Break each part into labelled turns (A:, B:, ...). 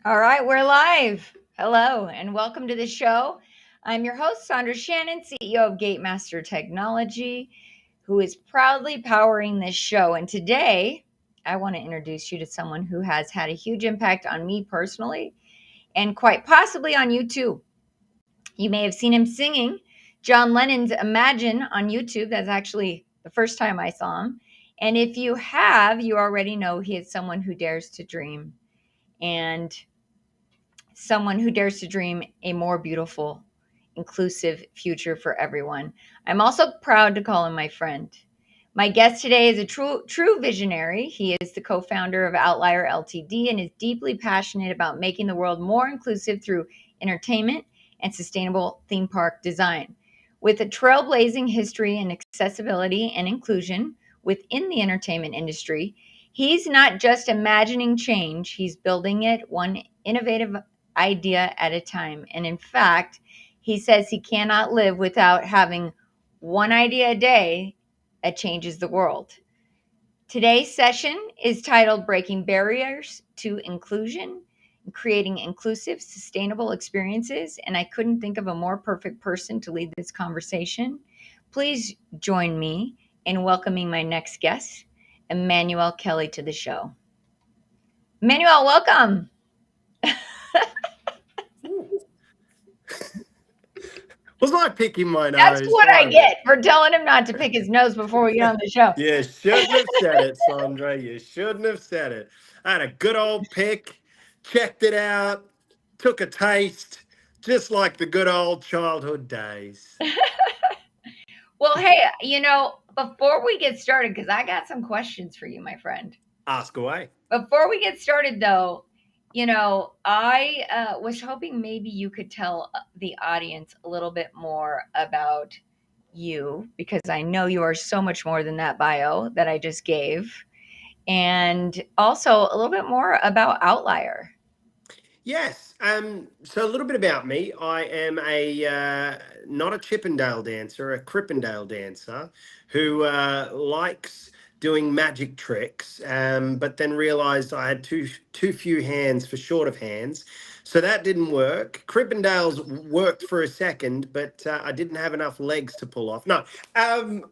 A: All right, we're live. Hello, and welcome to the show. I'm your host, Sondra Shannon, CEO of Gatemaster Technology, who is proudly powering this show. And today, I want to introduce you to someone who has had a huge impact on me personally and quite possibly on you too. You may have seen him singing John Lennon's Imagine on YouTube. That's actually the first time I saw him. And if you have, you already know he is someone who dares to dream. And someone who dares to dream a more beautiful, inclusive future for everyone. I'm also proud to call him my friend. My guest today is a true visionary. He is the co-founder of Outlyer Ltd and is deeply passionate about making the world more inclusive through entertainment and sustainable theme park design. With a trailblazing history in accessibility and inclusion within the entertainment industry, he's not just imagining change, he's building it one innovative idea at a time. And in fact, he says he cannot live without having one idea a day that changes the world. Today's session is titled Breaking Barriers to Inclusion, Creating Inclusive, Sustainable Experiences. And I couldn't think of a more perfect person to lead this conversation. Please join me in welcoming my next guest, Emmanuel Kelly, to the show. Emmanuel, welcome.
B: Was I picking my nose?
A: That's what I get for telling him not to pick his nose before we get on the show.
B: You shouldn't have said it, Sondra. You shouldn't have said it. I had a good old pick, checked it out, took a taste, just like the good old childhood days.
A: Well, hey, before we get started, because I got some questions for you, my friend.
B: Ask away.
A: Before we get started, though, I was hoping maybe you could tell the audience a little bit more about you, because I know you are so much more than that bio that I just gave. And also a little bit more about Outlier.
B: Yes. So a little bit about me. I am not a Chippendale dancer, a Crippendale dancer who likes doing magic tricks, but then realized I had too few hands for short of hands. So that didn't work. Crippendales worked for a second, but I didn't have enough legs to pull off. No, I'm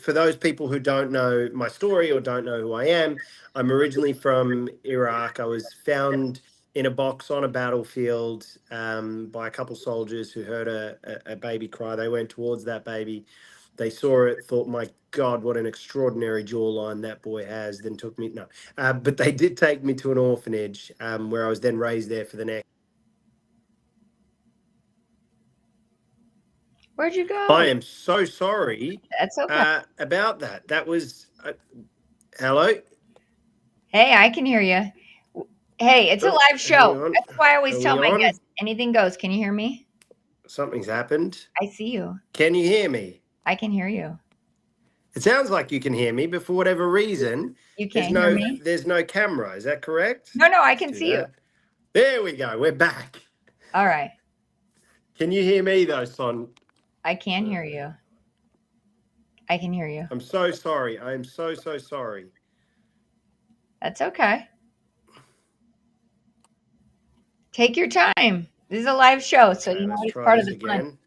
B: for those people who don't know my story or don't know who I am, I'm originally from Iraq. I was found in a box on a battlefield by a couple soldiers who heard a baby cry. They went towards that baby. They saw it, thought, my God, what an extraordinary jawline that boy has, then took me, no. But they did take me to an orphanage where I was then raised there for the next.
A: Where'd you go?
B: I am so sorry.
A: That's okay.
B: About that. That was, hello?
A: Hey, I can hear you. Hey, it's a live show. That's why I always tell my guests, anything goes. Can you hear me?
B: Something's happened.
A: I see you.
B: Can you hear me?
A: I can hear you.
B: It sounds like you can hear me, but for whatever reason,
A: you can't hear me.
B: There's no camera. Is that correct?
A: No, I can see you.
B: There we go. We're back.
A: All right.
B: Can you hear me though, Son?
A: I can hear you. I can hear you.
B: I'm so sorry. I am so sorry.
A: That's okay. Take your time. This is a live show, so you know it's part of the fun.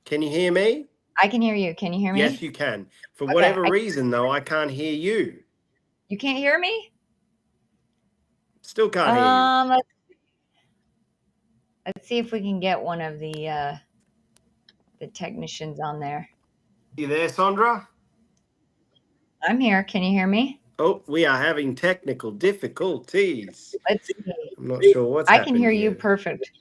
B: Can you hear me?
A: I can hear you. Can you hear me?
B: Yes, you can. For whatever reason, though, I can't hear you.
A: You can't hear me?
B: Still can't hear you.
A: Let's see if we can get one of the technicians on there.
B: You there, Sondra?
A: I'm here. Can you hear me?
B: Oh, we are having technical difficulties.
A: Let's see.
B: I'm not sure what's happening.
A: I can hear you perfect.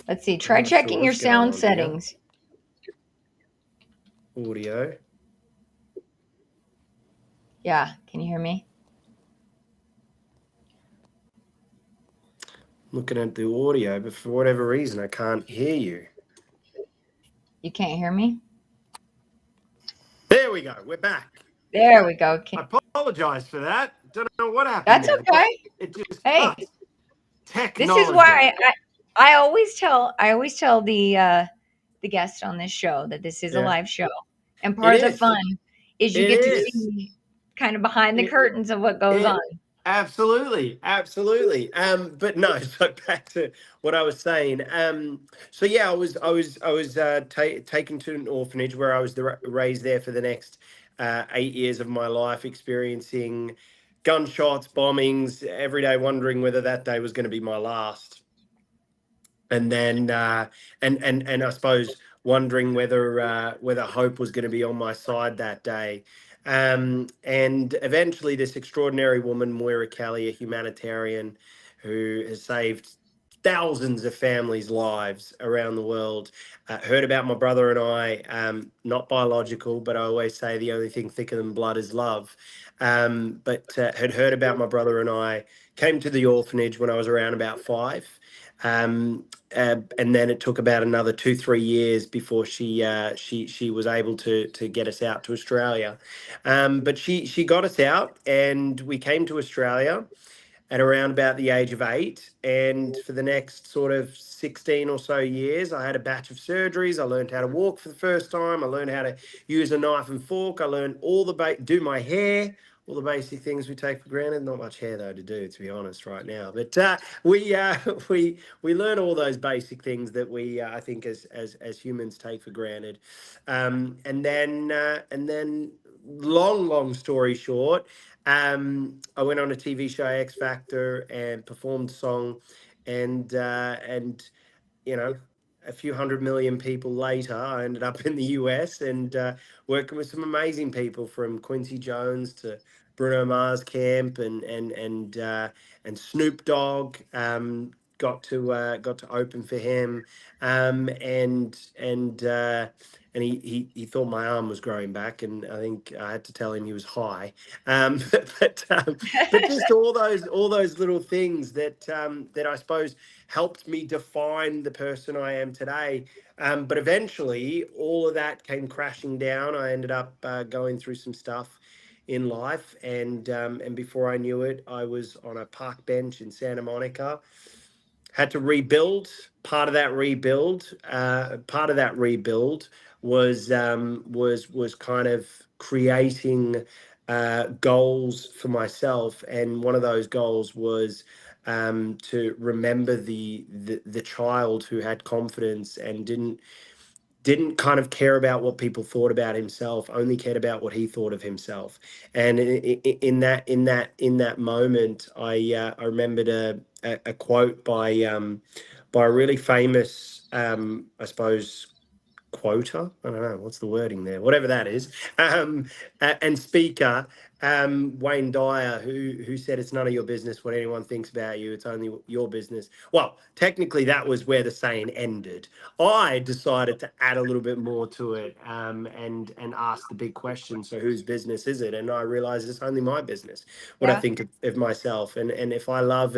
A: Let's see. Try checking your sound settings.
B: Audio.
A: Yeah. Can you hear me?
B: Looking at the audio, but for whatever reason, I can't hear you.
A: You can't hear me?
B: There we go. We're back.
A: There we go.
B: I apologize for that. Don't know what happened.
A: That's okay.
B: It just
A: technology. This is why I always tell the guests on this show that this is a live show, and part of the fun is you
B: It
A: get to
B: is.
A: see kind of behind the
B: It,
A: curtains of what goes on.
B: it absolutely, absolutely. But no. So back to what I was saying. So yeah, I was taken to an orphanage where I was raised there for the next 8 years of my life, experiencing gunshots, bombings, every day, wondering whether that day was going to be my last. And then and I suppose wondering whether hope was going to be on my side that day. And eventually, this extraordinary woman, Moira Kelly, a humanitarian who has saved thousands of families' lives around the world, heard about my brother and I. Not biological, but I always say the only thing thicker than blood is love. But had heard about my brother and I, came to the orphanage when I was around about 5. Um, and then it took about another 2 3 years before she was able to get us out to Australia. But she got us out, and we came to Australia at around about the age of 8. And for the next sort of 16 or so years, I had a batch of surgeries. I learned how to walk for the first time. I learned how to use a knife and fork. I learned all do my hair, all the basic things we take for granted. Not much hair though to do, to be honest, right now. But we we learn all those basic things that we I think as humans take for granted. And then long story short, I went on a TV show, X Factor, and performed a song, and you know, a few 100 million people later, I ended up in the US and working with some amazing people, from Quincy Jones to Bruno Mars camp, and Snoop Dogg. Got to open for him, and he thought my arm was growing back, and I think I had to tell him he was high. But but just all those little things that I suppose helped me define the person I am today. But eventually, all of that came crashing down. I ended up going through some stuff in life, and before I knew it, I was on a park bench in Santa Monica. Had to rebuild. Part of that rebuild was kind of creating goals for myself, and one of those goals was to remember the child who had confidence and didn't kind of care about what people thought about himself, only cared about what he thought of himself. And in that moment, I remembered a quote by a really famous, I suppose, quota. I don't know what's the wording there, whatever that is, and speaker, Wayne Dyer, who said it's none of your business what anyone thinks about you. It's only your business. Well, technically, that was where the saying ended. I decided to add a little bit more to it, and ask the big question. So, whose business is it? And I realized it's only my business. What I
A: Yeah.
B: think of myself, and if I love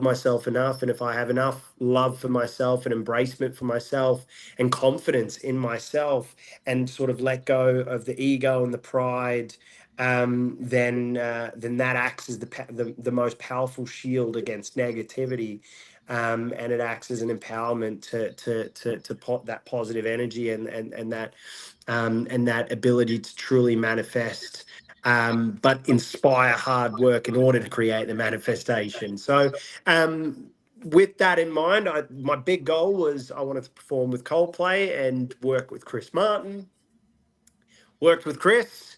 B: myself enough, and if I have enough love for myself and embracement for myself and confidence in myself, and sort of let go of the ego and the pride, then that acts as the most powerful shield against negativity, and it acts as an empowerment to pot that positive energy, and that ability to truly manifest, but inspire hard work in order to create the manifestation. So, with that in mind, my big goal was I wanted to perform with Coldplay and work with Chris Martin. Worked with Chris,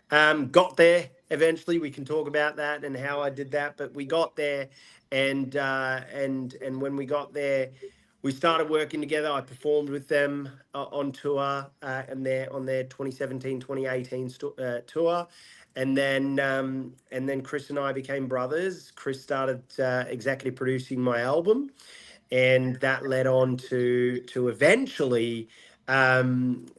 B: got there eventually. We can talk about that and how I did that, but we got there, and when we got there, we started working together. I performed with them on tour, on their 2017 2018 tour. And then Chris and I became brothers. Chris started executive producing my album, and that led on to eventually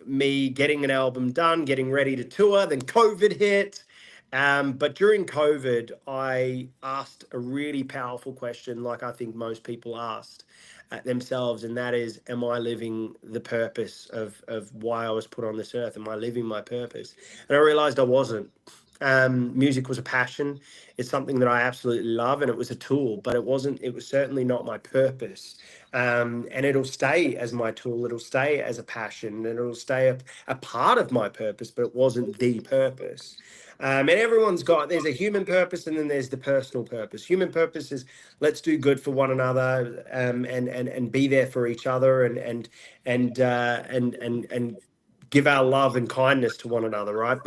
B: me getting an album done, getting ready to tour. Then COVID hit. But during COVID, I asked a really powerful question, like I think most people asked themselves, and that is, am I living the purpose of why I was put on this earth? Am I living my purpose? And I realized I wasn't. Music was a passion. It's something that I absolutely love, and it was a tool, but it wasn't. It was certainly not my purpose. and it'll stay as my tool. It'll stay as a passion, and it'll stay a part of my purpose, but it wasn't the purpose. And everyone's got, there's a human purpose, and then there's the personal purpose. Human purpose is let's do good for one another, and be there for each other, and give our love and kindness to one another, right?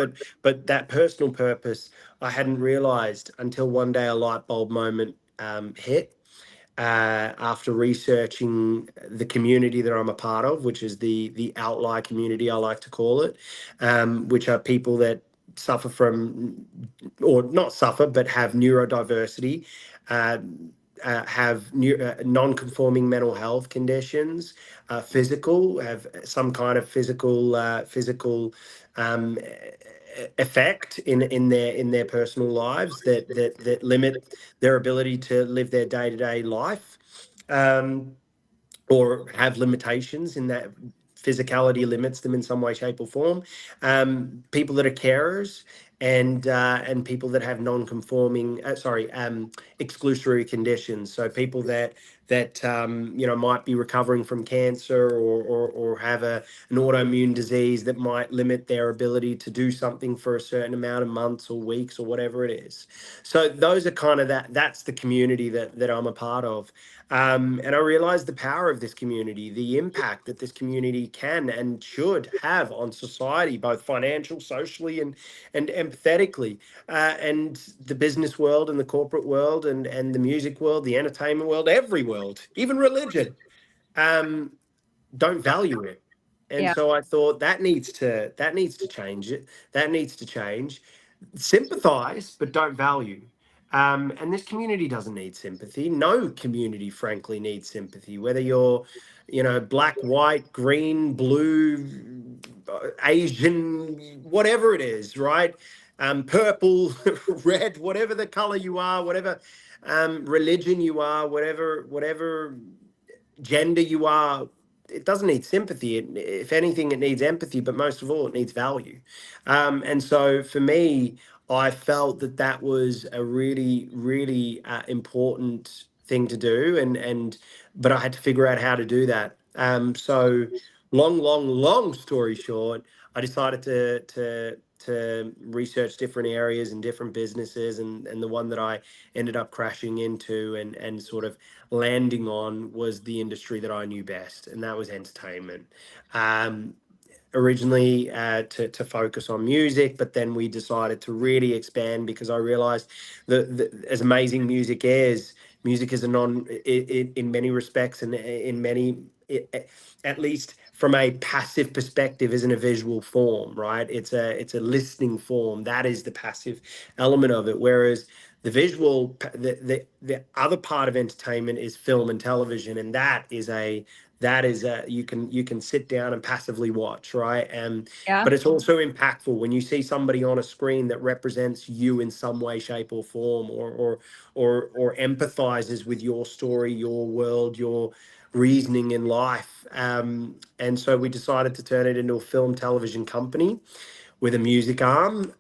B: But that personal purpose, I hadn't realized until one day a light bulb moment hit, after researching the community that I'm a part of, which is the Outlier community, I like to call it, which are people that suffer from, or not suffer, but have neurodiversity, uh, have non-conforming mental health conditions, physical, have some kind of physical um, effect in their personal lives that limit their ability to live their day-to-day life, um, or have limitations in that physicality limits them in some way, shape, or form. People that are carers, and people that have non-conforming, exclusory conditions. So people that might be recovering from cancer, or have an autoimmune disease that might limit their ability to do something for a certain amount of months or weeks or whatever it is. So those are kind of that's the community that I'm a part of. And I realized the power of this community, the impact that this community can and should have on society, both financial, socially, and empathetically, and the business world and the corporate world, and the music world, the entertainment world, every world, even religion, um, don't value it. And
A: Yeah.
B: so I thought that needs to change it. That needs to change. Sympathize, but don't value. And this community doesn't need sympathy. No community, frankly, needs sympathy. Whether you're, black, white, green, blue, Asian, whatever it is, right? Purple, red, whatever the color you are, whatever religion you are, whatever gender you are, it doesn't need sympathy. If anything, it needs empathy, but most of all, it needs value. And so for me, I felt that was a really, really important thing to do, but I had to figure out how to do that. So long story short, I decided to research different areas and different businesses, and the one that I ended up crashing into and sort of landing on was the industry that I knew best, and that was entertainment. Um, Originally, to focus on music, but then we decided to really expand because I realized that as amazing music is a in many respects, and in many, at least from a passive perspective, isn't a visual form, right? It's a listening form. That is the passive element of it. Whereas the other part of entertainment is film and television, and that is you can sit down and passively watch, right? And
A: Yeah.
B: but it's also impactful when you see somebody on a screen that represents you in some way, shape, or form, or empathizes with your story, your world, your reasoning in life. And so we decided to turn it into a film television company with a music arm.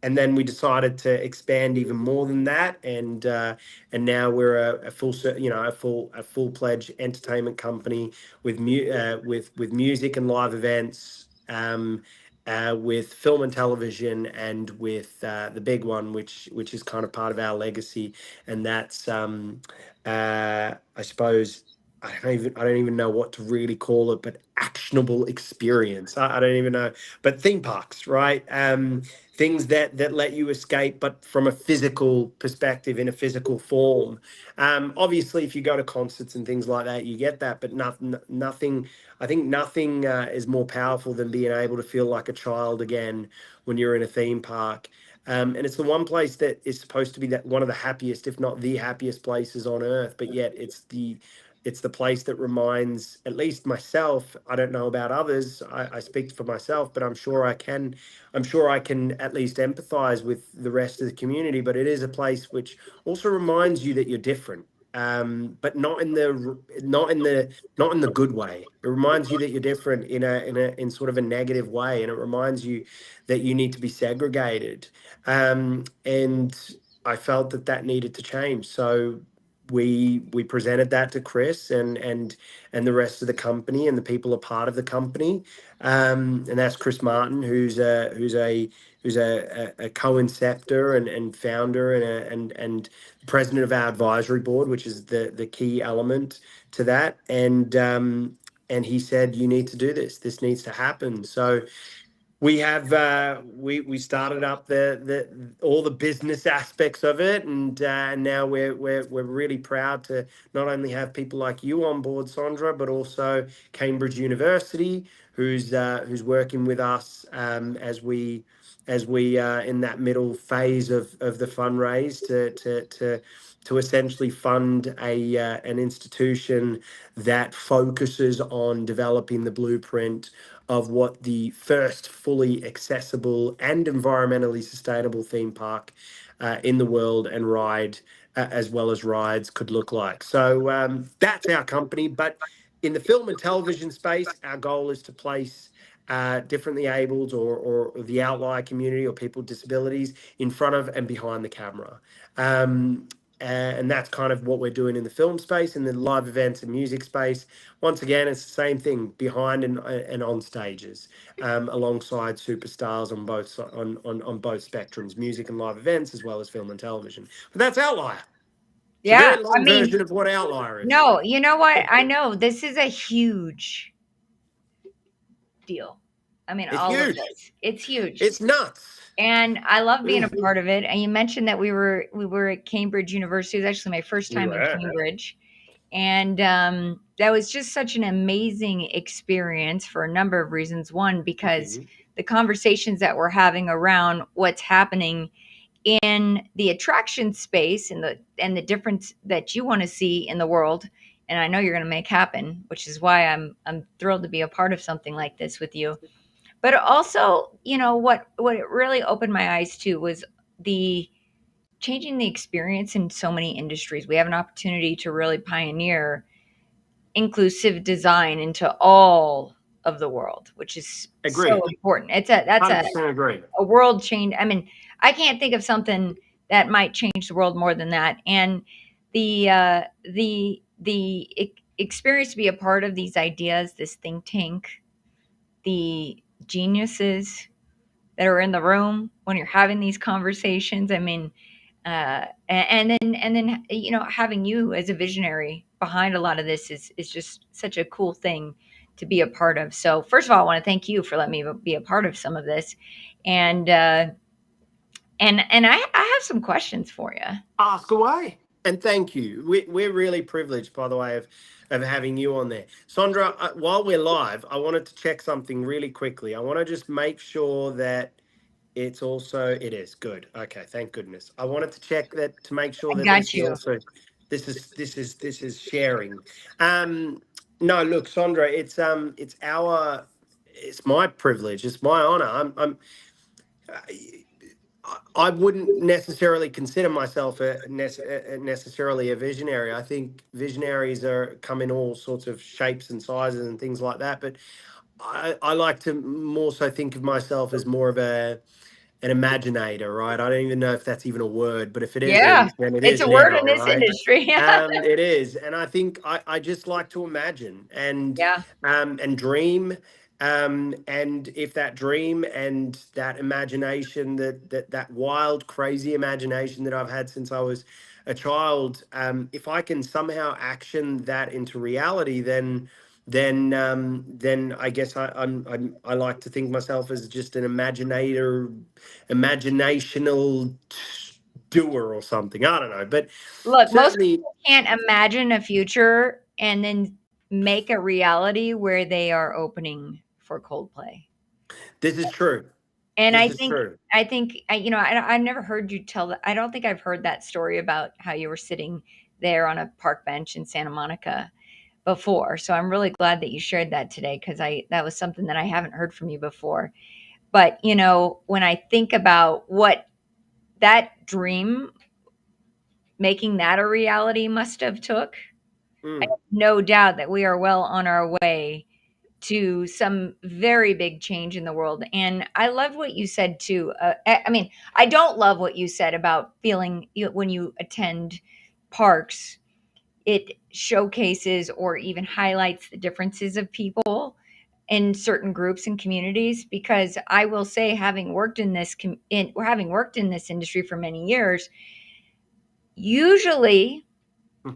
B: And then we decided to expand even more than that, and now we're a full pledged entertainment company with music and live events, with film and television, and with the big one, which is kind of part of our legacy, and that's I suppose. I don't even know what to really call it, but actionable experience. I don't even know, but theme parks, right? Things that let you escape, but from a physical perspective, in a physical form. Obviously, if you go to concerts and things like that, you get that, but nothing. I think nothing is more powerful than being able to feel like a child again when you're in a theme park. And it's the one place that is supposed to be that one of the happiest, if not the happiest places on earth, but yet it's the place that reminds, at least myself, I don't know about others, I speak for myself, but I'm sure I can at least empathize with the rest of the community. But it is a place which also reminds you that you're different, but not in the good way. It reminds you that you're different in sort of a negative way, and it reminds you that you need to be segregated. And I felt that needed to change. So we presented that to Chris and the rest of the company, and the people are part of the company, and that's Chris Martin, who's a co-inceptor and founder and president of our advisory board, which is the key element to that. And he said, you need to do this. This needs to happen. So we have we started up the all the business aspects of it, and now we're really proud to not only have people like you on board, Sondra, but also Cambridge University, who's working with us, as we in that middle phase of the fundraise to essentially fund an institution that focuses on developing the blueprint of what the first fully accessible and environmentally sustainable theme park in the world and ride, as well as rides, could look like. So that's our company. But in the film and television space, our goal is to place differently abled or the outlier community or people with disabilities in front of and behind the camera. And that's kind of what we're doing in the film space. In the live events and music space, once again, it's the same thing, behind and on stages, alongside superstars on on both spectrums, music and live events, as well as film and television. But that's Outlier. It's a
A: Yeah,
B: very
A: I
B: long
A: mean,
B: version of what Outlier is.
A: no, you know what? I know this is a huge deal. I mean,
B: It's
A: all of
B: huge.
A: this. It's huge.
B: It's nuts.
A: And I love being a
B: We
A: part of it. And you mentioned that we were at Cambridge University. It was actually my first time in
B: were.
A: Cambridge. And that was just such an amazing experience for a number of reasons. One, because
B: Mhm.
A: the conversations that we're having around what's happening in the attraction space and the difference that you want to see in the world, and I know you're going to make happen, which is why I'm thrilled to be a part of something like this with you. But also, what it really opened my eyes to was the changing the experience in so many industries. We have an opportunity to really pioneer inclusive design into all of the world, which is so
B: Agreed.
A: important. That's
B: 100% agree.
A: a world change. I mean, I can't think of something that might change the world more than that. And the experience to be a part of these ideas, this think tank, the geniuses that are in the room when you're having these conversations. I mean, and then having you as a visionary behind a lot of this is just such a cool thing to be a part of. So first of all, I want to thank you for letting me be a part of some of this, and I have some questions for you.
B: Ask away. And thank you. We're really privileged, by the way, of having you on there. Sondra, while we're live, I wanted to check something really quickly. I want to just make sure that it is good. Okay, thank goodness. I wanted to check that to make sure
A: I
B: that
A: got you.
B: this is sharing. No, look, Sondra, it's my privilege, it's my honor. I wouldn't necessarily consider myself necessarily a visionary. I think visionaries come in all sorts of shapes and sizes and things like that. But I like to more so think of myself as more of an imaginator, right? I don't even know if that's even a word, but if it
A: Yeah,
B: isn't, then it
A: it's
B: is
A: a word
B: now,
A: in this
B: right?
A: industry.
B: It is, and I think I just like to imagine
A: Yeah,
B: and dream, and if that dream and that imagination, that wild, crazy imagination that I've had since I was a child, if I can somehow action that into reality, then I guess I like to think myself as just an imaginational doer or something. I don't know, but
A: look, most
B: certainly
A: people can't imagine a future and then make a reality where they are opening for Coldplay.
B: this is true.
A: And
B: This
A: I
B: is
A: think
B: true.
A: I think I never heard you tell that. I don't think I've heard that story about how you were sitting there on a park bench in Santa Monica before. So I'm really glad that you shared that today because I that was something that I haven't heard from you before. But when I think about what that dream, making that a reality must have took, I
B: Mm,
A: have no doubt that we are well on our way to some very big change in the world. And I loved what you said too. I mean, I don't love what you said about feeling when you attend parks. it showcases or even highlights the differences of people in certain groups and communities. Because I will say, having worked in this industry for many years, usually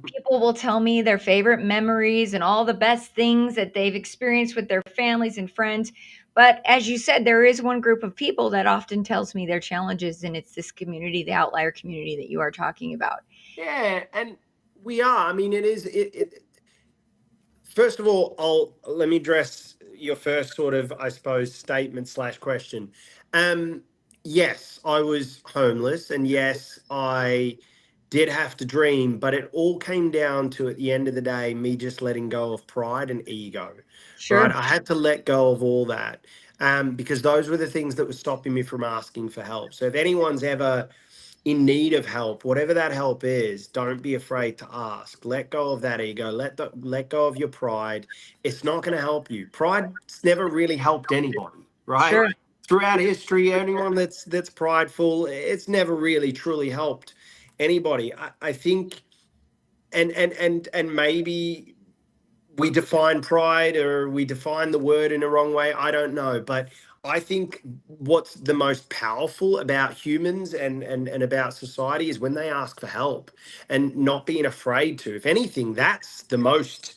A: people will tell me their favorite memories and all the best things that they've experienced with their families and friends. But as you said, there is one group of people that often tells me their challenges, and it's this community, the outlier community that you are talking about.
B: Yeah, and we are. I mean, it is. First of all, let me address your first sort of, I suppose, statement slash question. Um, yes, I was homeless, and yes, I did have to dream, but it all came down to, at the end of the day, me just letting go of pride and ego, right?
A: Sure,
B: I had to let go of all that, because those were the things that were stopping me from asking for help. So if anyone's ever in need of help, whatever that help is, don't be afraid to ask. Let go of that ego. Let go of your pride. It's not going to help you. Pride's never really helped anybody, right?
A: sure.
B: Throughout history, anyone that's prideful, it's never really truly helped anybody. I think, and maybe we define pride or we define the word in a wrong way. I don't know. But I think what's the most powerful about humans and about society is when they ask for help and not being afraid to. If anything, that's the most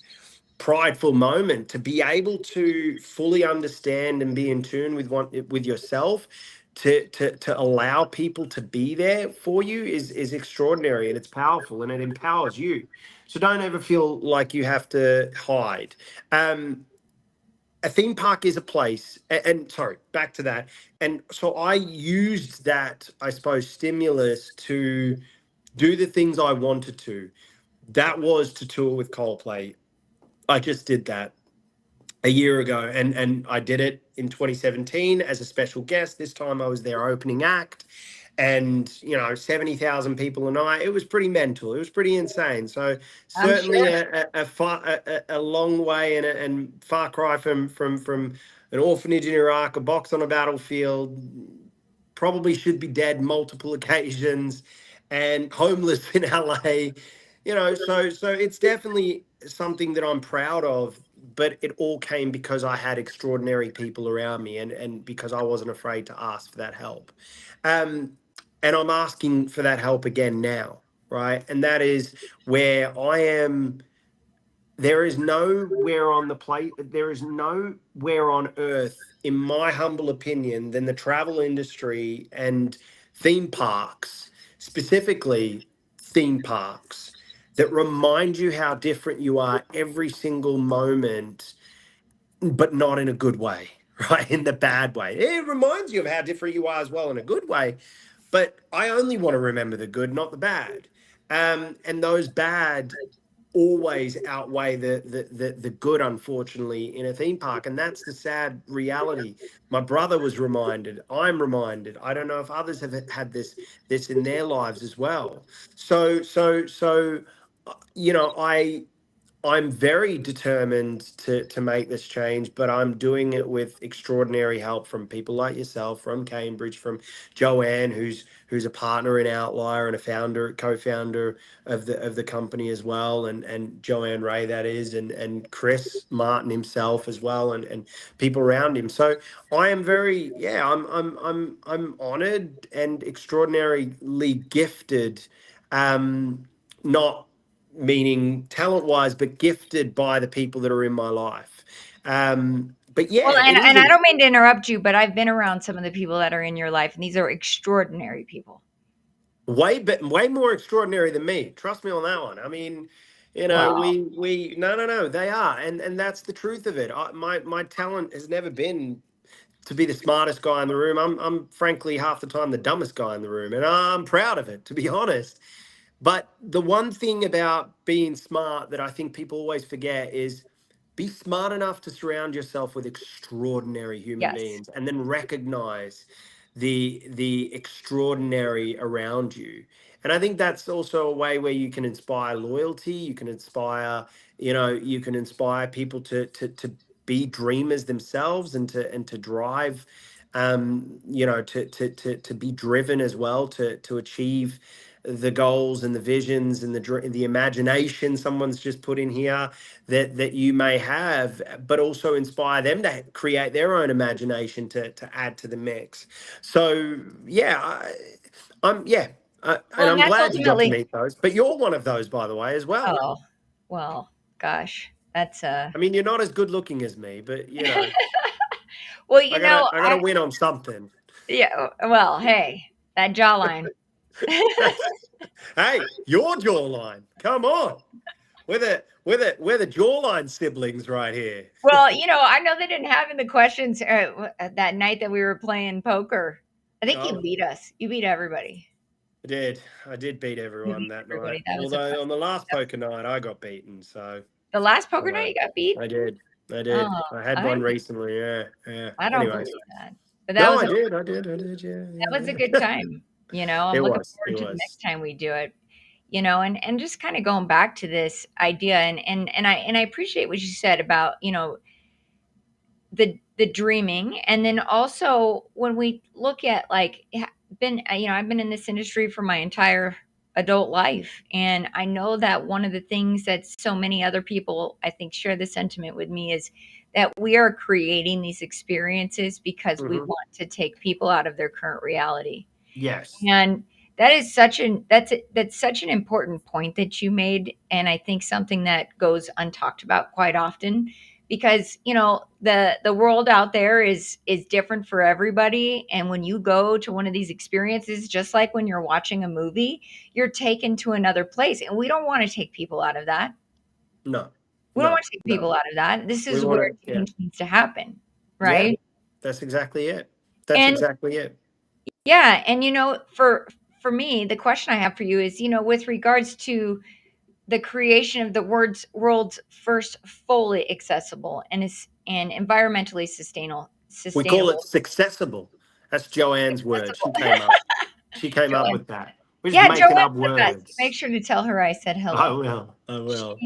B: prideful moment, to be able to fully understand and be in tune with yourself, to allow people to be there for you is extraordinary, and it's powerful and it empowers you. So don't ever feel like you have to hide. um a theme park is a place, and sorry, back to that. And so I used that, I suppose, stimulus to do the things I wanted to. That was to tour with Coldplay. I just did that a year ago, and I did it in 2017 as a special guest. This time I was their opening act, and 70,000 people a night. It was pretty mental. It was pretty insane. So
A: I'm
B: certainly
A: sure.
B: a long way and far cry from an orphanage in Iraq, a box on a battlefield, probably should be dead multiple occasions, and homeless in LA. So it's definitely something that I'm proud of, but it all came because I had extraordinary people around me, and because I wasn't afraid to ask for that help. Um, and I'm asking for that help again now, right? And that is where I am. There is nowhere on the plate, there is nowhere on earth, in my humble opinion, than the travel industry and theme parks, specifically theme parks, that remind you how different you are every single moment, but not in a good way, right? In the bad way. It reminds you of how different you are as well in a good way, but I only want to remember the good, not the bad. And those bad always outweigh the good, unfortunately, in a theme park. And that's the sad reality. My brother was reminded, I'm reminded. I don't know if others have had this in their lives as well. I'm very determined to make this change, but I'm doing it with extraordinary help from people like yourself, from Cambridge, from Joanne, who's a partner in Outlier and a co-founder of the company as well, and Joanne Ray, that is, and Chris Martin himself as well, and people around him. So I am very, yeah, I'm honored and extraordinarily gifted, not meaning talent wise, but gifted by the people that are in my life. But
A: Well,
B: yeah,
A: and
B: it is
A: I
B: a
A: don't mean to interrupt you, but I've been around some of the people that are in your life, and these are extraordinary people.
B: way more extraordinary than me. Trust me on that one. I mean,
A: Wow.
B: we no, they are, and that's the truth of it. My talent has never been to be the smartest guy in the room. I'm frankly half the time the dumbest guy in the room, and I'm proud of it, to be honest. But the one thing about being smart that I think people always forget is be smart enough to surround yourself with extraordinary human
A: Yes.
B: beings, and then recognize the extraordinary around you. And I think that's also a way where you can inspire loyalty, you can inspire, you can inspire people to be dreamers themselves, and to drive, to be driven as well, to achieve the goals and the visions and the imagination someone's just put in here that you may have, but also inspire them to create their own imagination to add to the mix. So yeah, yeah,
A: Well,
B: and
A: and
B: I'm
A: that's
B: glad you got to
A: ultimately.
B: meet those. But you're one of those, by the way, as well.
A: Oh, well, gosh, that's
B: I mean, you're not as good looking as me, but
A: well,
B: I gotta win on something.
A: yeah. Well, hey, that jawline.
B: Hey, your jawline. Come on. We're the jawline siblings right here.
A: Well, I know they didn't have in the questions that night that we were playing poker. I think you
B: Oh,
A: beat us. You beat everybody.
B: I did. I did beat
A: You
B: everyone
A: beat
B: that night.
A: everybody. That was a fun.
B: Although on the last poker night I got beaten, so
A: The last poker
B: uh,
A: night you got beat.
B: I did. I did.
A: Oh,
B: I had
A: I
B: one recently. Yeah. Yeah.
A: I don't
B: Anyways.
A: believe that. But
B: No, I did. I did. I did.
A: that was a
B: Yeah.
A: good
B: Yeah.
A: time. I'm
B: It
A: looking
B: was. It
A: forward to the
B: was.
A: next time we do it. And just kind of going back to this idea, and I appreciate what you said about the dreaming, and then also when we look at like been I've been in this industry for my entire adult life, and I know that one of the things that so many other people I think share the sentiment with me is that we are creating these experiences because we
B: Hmm.
A: want to take people out of their current reality.
B: Yes.
A: And that is that's such an important point that you made, and I think something that goes untalked about quite often, because the world out there is different for everybody, and when you go to one of these experiences, just like when you're watching a movie, you're taken to another place, and we don't want to take people out of that.
B: No.
A: We don't
B: No.
A: want to take
B: No.
A: people out of that. This
B: We
A: is
B: want
A: where
B: to. Yeah.
A: change needs to happen,
B: Yeah.
A: right?
B: That's exactly it. That's
A: And
B: exactly it.
A: yeah, and for me, the question I have for you is, with regards to the creation of the world's first fully accessible and environmentally
B: We call it
A: sustainable.
B: successible. That's Joanne's word. She
A: Accessible.
B: came up. She came up
A: Joanne.
B: with that. We're just
A: Yeah,
B: making
A: Joanne's
B: up
A: the best. Make
B: words.
A: sure to tell her I said
B: I
A: hello.
B: will. I will.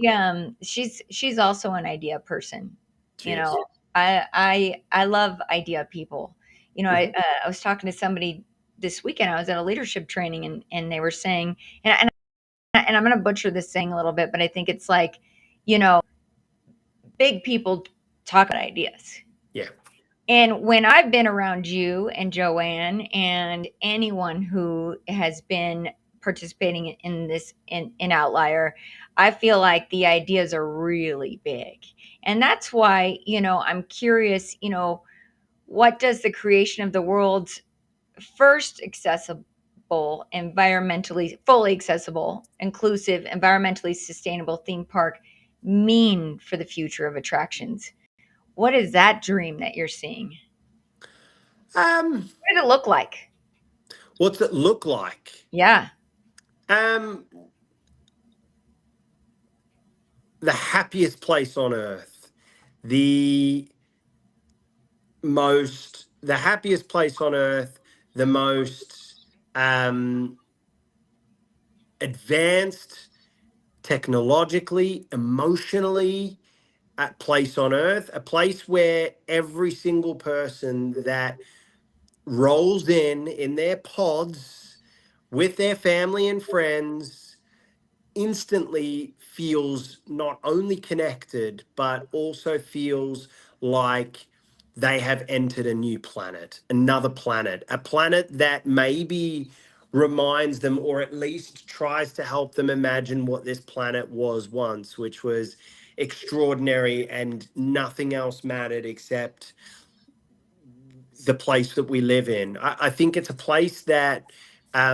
A: She's also an idea person. You know,
B: Cheers.
A: I love idea people.
B: Hmm.
A: I was talking to somebody this weekend. I was at a leadership training, and they were saying, and I'm going to butcher this saying a little bit, but I think it's like, you know, big people talk about ideas.
B: Yeah.
A: And when I've been around you and Joanne and anyone who has been participating in this in Outlier, I feel like the ideas are really big. And that's why, I'm curious, what does the creation of the world's first accessible, environmentally fully accessible, inclusive, environmentally sustainable theme park mean for the future of attractions? What is that dream that you're seeing?
B: Um,
A: What does it look like?
B: what's it look like?
A: Yeah.
B: Um, the happiest place on earth. The the happiest place on earth, the most um advanced technologically, emotionally, place on earth, a place where every single person that rolls in their pods with their family and friends instantly feels not only connected, but also feels like they have entered a new planet, another planet, a planet that maybe reminds them or at least tries to help them imagine what this planet was once, which was extraordinary and nothing else mattered except the place that we live in. I think it's a place that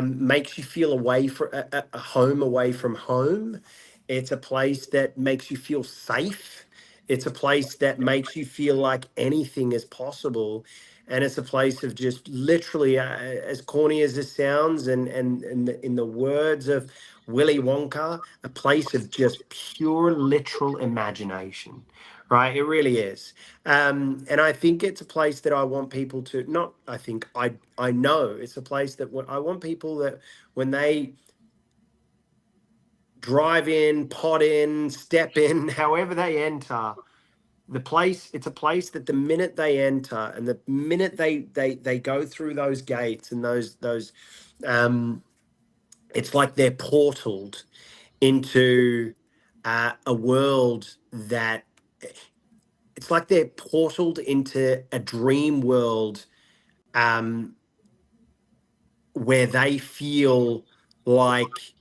B: makes you feel away from a home away from home. It's a place that makes you feel safe. It's a place that makes you feel like anything is possible. And it's a place of just literally, as corny as this sounds, and in the words of Willy Wonka, a place of just pure literal imagination, right? It really is. And I think it's a place that I want people to not. I think I know it's a place that I want people that when they drive in, pod in, step in, however they enter the place. It's a place that the minute they enter and the minute they go through those gates and those um, it's like they're portaled into a world that it's like they're portaled into a dream world, um, where they feel like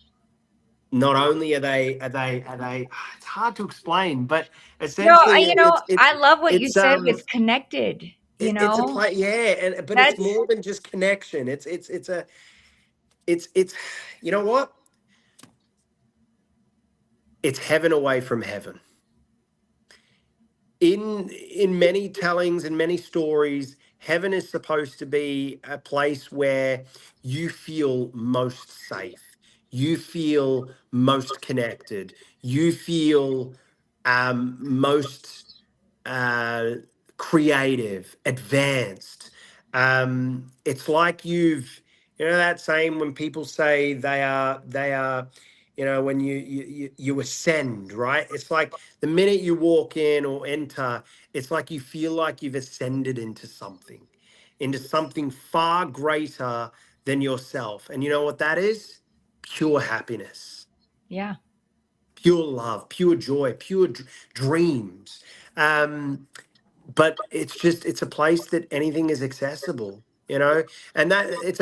B: not only are they it's hard to explain, but
A: No,
B: essentially
A: I love what you
B: it's
A: said with connected,
B: it's a play, yeah, and but it's
A: That's
B: more than just connection. It's you know what, it's heaven away from heaven. In many tellings and many stories, heaven is supposed to be a place where you feel most safe, you feel most connected, you feel most uh, creative, advanced. It's like you know that saying when people say they are, you know, when you ascend, right? It's like the minute you walk in or enter, it's like you feel like you've ascended into something far greater than yourself. And you know what that is? Pure happiness,
A: yeah,
B: pure love, pure joy, pure dreams. But it's just it's a place that anything is accessible, you know, and that it's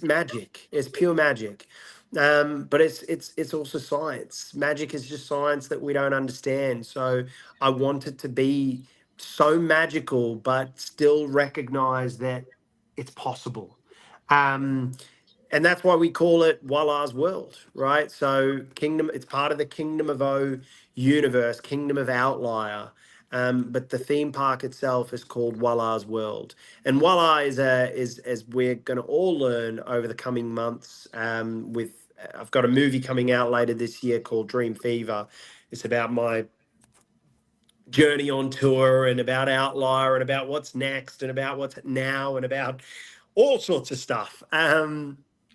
B: magic, it's pure magic. But it's also science. Magic is just science that we don't understand. So I want it to be so magical but still recognize that it's possible. um and that's why we call it Walla's world, right? So kingdom, it's part of the Kingdom of O universe, Kingdom of Outlier. But the theme park itself is called Walla's World, and Walla is as we're going to all learn over the coming months. With I've got a movie coming out later this year called Dream Fever. It's about my journey on tour and about Outlier and about what's next and about what's now and about all sorts of stuff.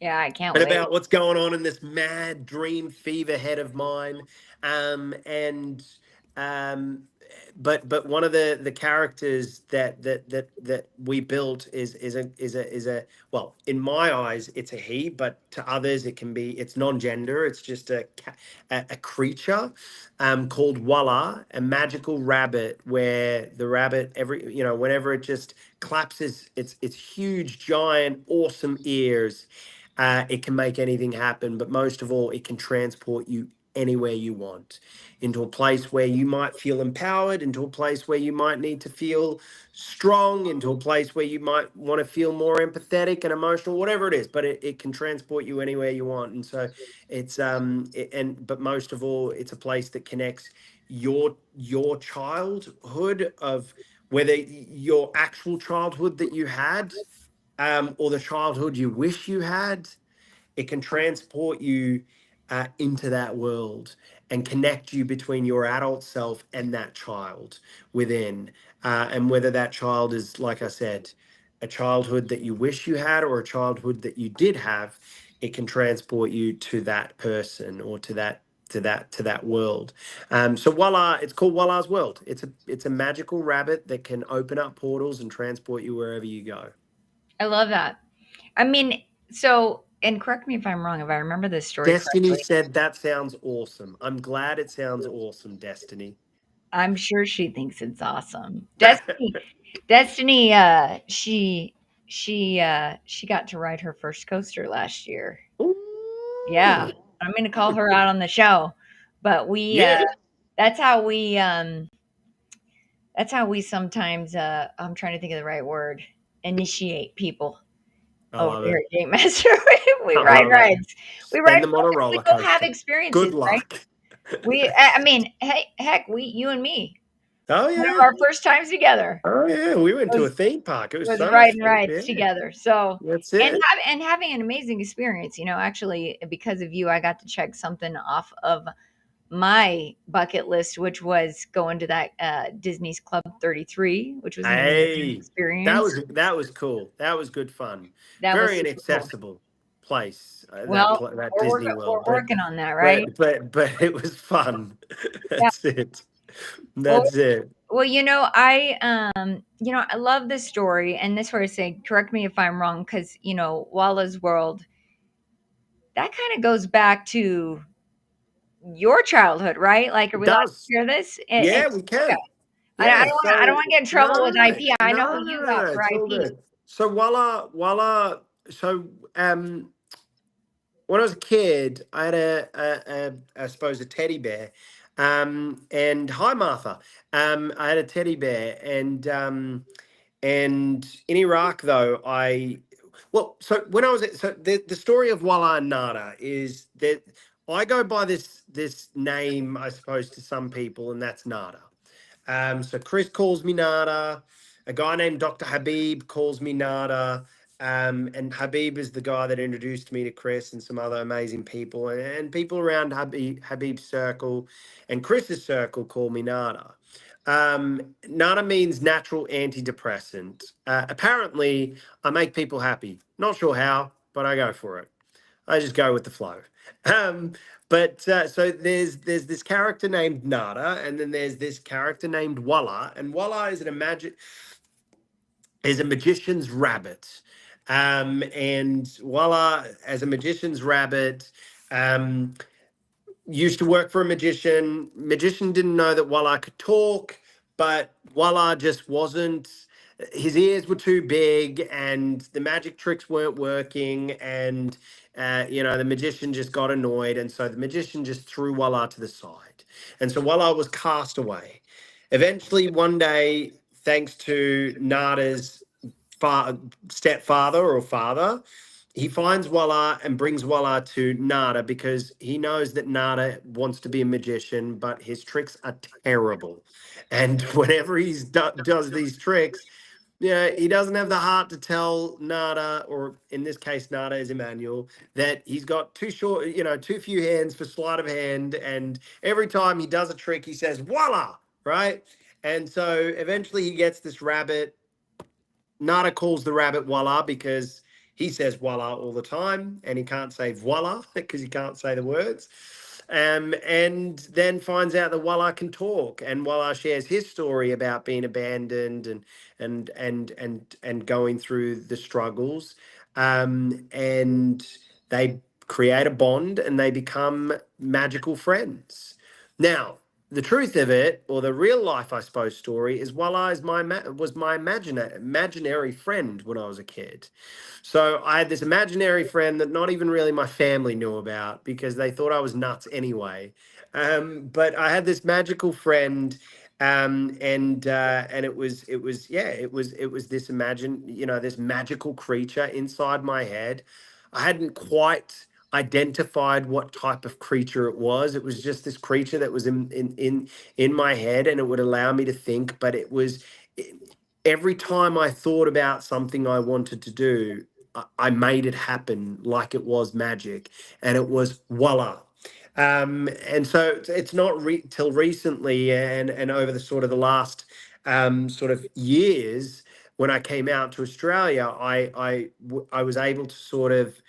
A: yeah, I can't
B: And
A: wait.
B: about what's going on in this mad dream fever head of mine. And um, but one of the characters that we built is a well, in my eyes it's a he, but to others it can be, it's non-gender. It's just a creature called Walla, a magical rabbit, where the rabbit, every, you know, whenever it just claps its huge giant awesome ears, it can make anything happen, but most of all, it can transport you anywhere you want, into a place where you might feel empowered, into a place where you might need to feel strong, into a place where you might want to feel more empathetic and emotional, whatever it is, but it can transport you anywhere you want. And so and but most of all, it's a place that connects your childhood, of whether your actual childhood that you had, or the childhood you wish you had. It can transport you into that world and connect you between your adult self and that child within. And whether that child is, like I said, a childhood that you wish you had or a childhood that you did have, it can transport you to that person or to that world. So Walla, it's called Walla's World. It's a magical rabbit that can open up portals and transport you wherever you go.
A: I love that. I mean, so, and correct me if I'm wrong, if I remember this story
B: Destiny
A: correctly.
B: said that sounds awesome. I'm glad it sounds awesome, Destiny.
A: I'm sure she thinks it's awesome. Destiny, she got to ride her first coaster last year. Yeah,
B: Ooh,
A: I'm gonna call her out on the show, but
B: yeah,
A: that's how we, that's how we sometimes, I'm trying to think of the right word, initiate people
B: I
A: over
B: love
A: here
B: it.
A: at Game Master. We
B: I
A: ride
B: love it.
A: rides. We ride
B: Send them on a
A: rides, we
B: roller
A: go have
B: coaster. Good
A: experiences, right?
B: luck.
A: I mean, hey, heck, you and me,
B: Oh
A: one of
B: yeah.
A: our first times together
B: Oh yeah. We went to a
A: was
B: theme park. It was
A: was
B: so much
A: riding
B: fun.
A: rides
B: Yeah.
A: together. So,
B: That's it.
A: and having an amazing experience. Actually, because of you, I got to check something off of my bucket list, which was going to that Disney's Club 33, which was an amazing
B: Hey,
A: experience.
B: that was cool. That was good fun.
A: That was
B: Very
A: super cool.
B: inaccessible place,
A: Well,
B: that Disney World,
A: we're working on that, right?
B: but it was fun.
A: Yeah.
B: That's it.
A: Well,
B: That's it.
A: I love this story, and this where I say, correct me if I'm wrong, because Walla's World, that kind of goes back to your childhood, right? Like, are
B: It
A: we allowed to
B: does.
A: share this?
B: Yeah, we
A: Okay.
B: can.
A: I
B: Yeah.
A: don't
B: So
A: want to get in trouble with
B: no,
A: IP. I know what you got for
B: it's all
A: IP.
B: good. So Walla. So when I was a kid, I had I suppose a teddy bear. And hi Martha. I had a teddy bear, and in Iraq though, so when I was so the story of Walla and Nada is that I go by this name, I suppose, to some people, and that's Nada. So Chris calls me Nada. A guy named Dr. Habib calls me Nada. And Habib is the guy that introduced me to Chris and some other amazing people. And people around Habib's circle and Chris's circle call me Nada. Nada means natural antidepressant. Apparently, I make people happy. Not sure how, but I go for it. I just go with the flow. Um, but so there's this character named Nada, and then there's this character named Walla, and Walla is a magician's rabbit. And Walla, as a magician's rabbit, um, used to work for a magician. Magician didn't know that Walla could talk, but Walla just wasn't. His ears were too big, and the magic tricks weren't working. And the magician just got annoyed, and so the magician just threw Walla to the side, and so Walla was cast away. Eventually, one day, thanks to Nada's stepfather or father, he finds Walla and brings Walla to Nada because he knows that Nada wants to be a magician, but his tricks are terrible. And whenever does these tricks, he doesn't have the heart to tell Nada, or in this case, Nada is Emmanuel, that he's got too few hands for sleight of hand. And every time he does a trick, he says, voila, right? And so eventually he gets this rabbit. Nada calls the rabbit voila because he says voila all the time, and he can't say voila because he can't say the words. And then finds out that Walla can talk, and Walla shares his story about being abandoned and going through the struggles. And they create a bond, and they become magical friends. Now, the truth of it, or the real life, I suppose, story is Walla was my imaginary friend when I was a kid. So I had this imaginary friend that not even really my family knew about because they thought I was nuts anyway. But I had this magical friend, and it was this this magical creature inside my head. I hadn't quite identified what type of creature it was. It was just this creature that was in my head, and it would allow me to think. But every time I thought about something I wanted to do, I made it happen like it was magic, and it was voila. And so it's not till recently, and over the sort of the last sort of years, when I came out to Australia, I was able to sort of,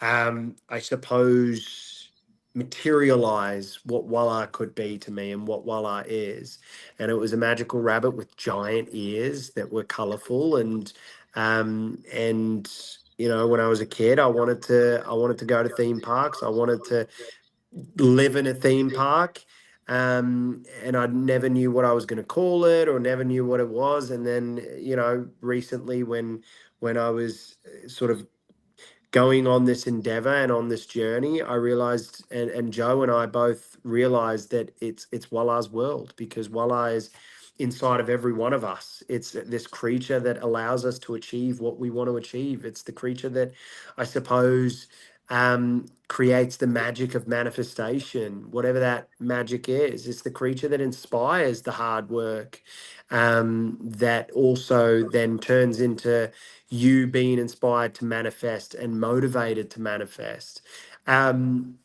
B: I suppose, materialize what Walla could be to me and what Walla is. And it was a magical rabbit with giant ears that were colorful. And when I was a kid, I wanted to go to theme parks. I wanted to live in a theme park. And I never knew what I was going to call it, or never knew what it was. And then, recently, when I was sort of going on this endeavor and on this journey, I realized, and Joe and I both realized, that it's Walla's world, because Walla is inside of every one of us. It's this creature that allows us to achieve what we want to achieve. It's the creature that, I suppose, creates the magic of manifestation, whatever that magic is. It's the creature that inspires the hard work, that also then turns into you being inspired to manifest and motivated to manifest. Um,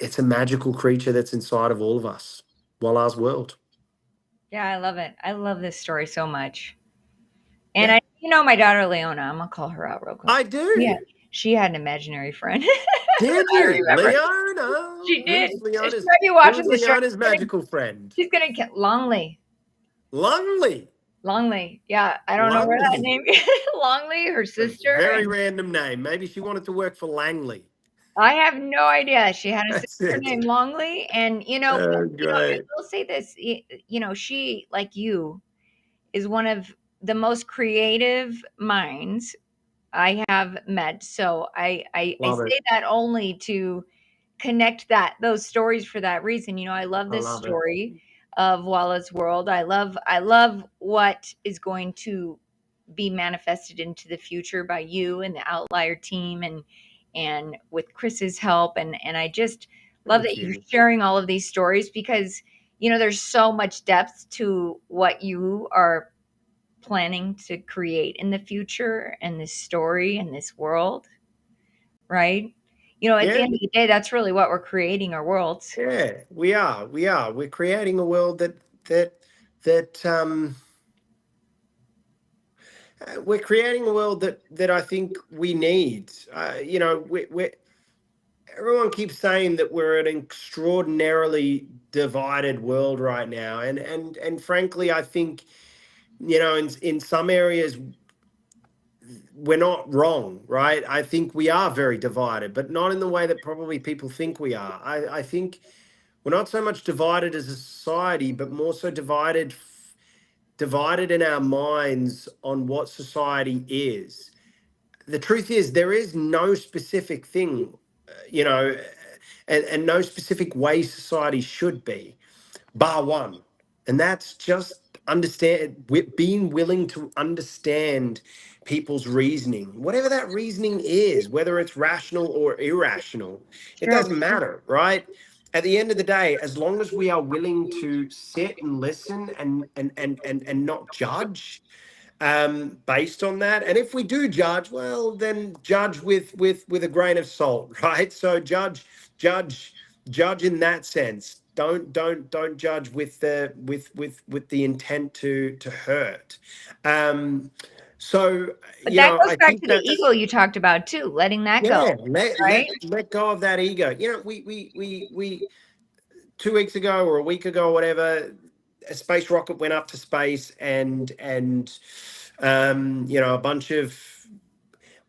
B: it's a magical creature that's inside of all of us. Walla's world.
A: Yeah, I love it. I love this story so much. And
B: Yeah,
A: my daughter Leona, I'm gonna call her out real quick.
B: I
A: Yeah,
B: do.
A: she had an imaginary friend.
B: Did
A: I
B: you,
A: remember.
B: Leona?
A: She did.
B: Who's
A: She
B: Leona's?
A: might be watching
B: Who's
A: the show.
B: Leona's magical friend?
A: She's gonna get Longley.
B: Longley.
A: Longley. Yeah, I don't know where that
B: Longley.
A: name Longley, her
B: A
A: sister.
B: very random name. Maybe she wanted to work for Langley.
A: I have no idea. She had a
B: That's
A: sister
B: it.
A: named Longley, and I
B: Great.
A: will say this. She, like you, is one of the most creative minds I have met. So I
B: Love it.
A: say that only to connect those stories for that reason. I love
B: I
A: this
B: love it.
A: story of Walla's world. I love what is going to be manifested into the future by you and the Outlier team, and with Chris's help, and I just love
B: Thank
A: that you're
B: you.
A: sharing all of these stories, because there's so much depth to what you are planning to create in the future, and this story and this world, right? At the
B: Yeah.
A: end of the day, that's really what we're creating, our worlds.
B: Yeah. We are. We are. We're creating a world that that we're creating a world that I think we need. We everyone keeps saying that we're an extraordinarily divided world right now, and frankly, I think in some areas we're not wrong, right? I think we are very divided, but not in the way that probably people think we are. I think we're not so much divided as a society, but more so divided in our minds on what society is. The truth is, there is no specific thing, you know, and no specific way society should be, bar one, and that's just being willing to understand people's reasoning, whatever that reasoning is, whether it's rational or irrational. It
A: Sure.
B: doesn't matter, right? At the end of the day, as long as we are willing to sit and listen and not judge based on that. And if we do judge, well, then judge with a grain of salt, right? So judge judge in that sense. Don't judge with the intent to hurt. Um, so
A: But that goes
B: I
A: back
B: think
A: to the ego
B: that's
A: you talked about too, letting that go,
B: yeah. Let
A: right?
B: let let go of that ego. We 2 weeks ago or a week ago or whatever, a space rocket went up to space, and a bunch of